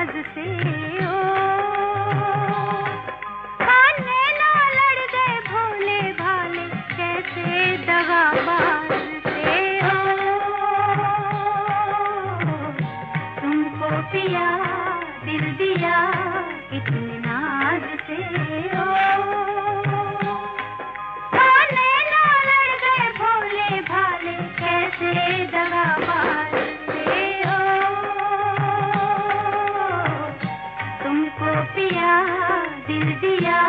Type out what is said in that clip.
नाज से ओ खाने ना लड़ गए भोले भाले कैसे दगाबाज से ओ तुमको पिया दिल दिया कितने नाज से ओ खाने ना लड़ गए भोले भाले कैसे दगाबाज से ओ तुमको पिया दिल दिया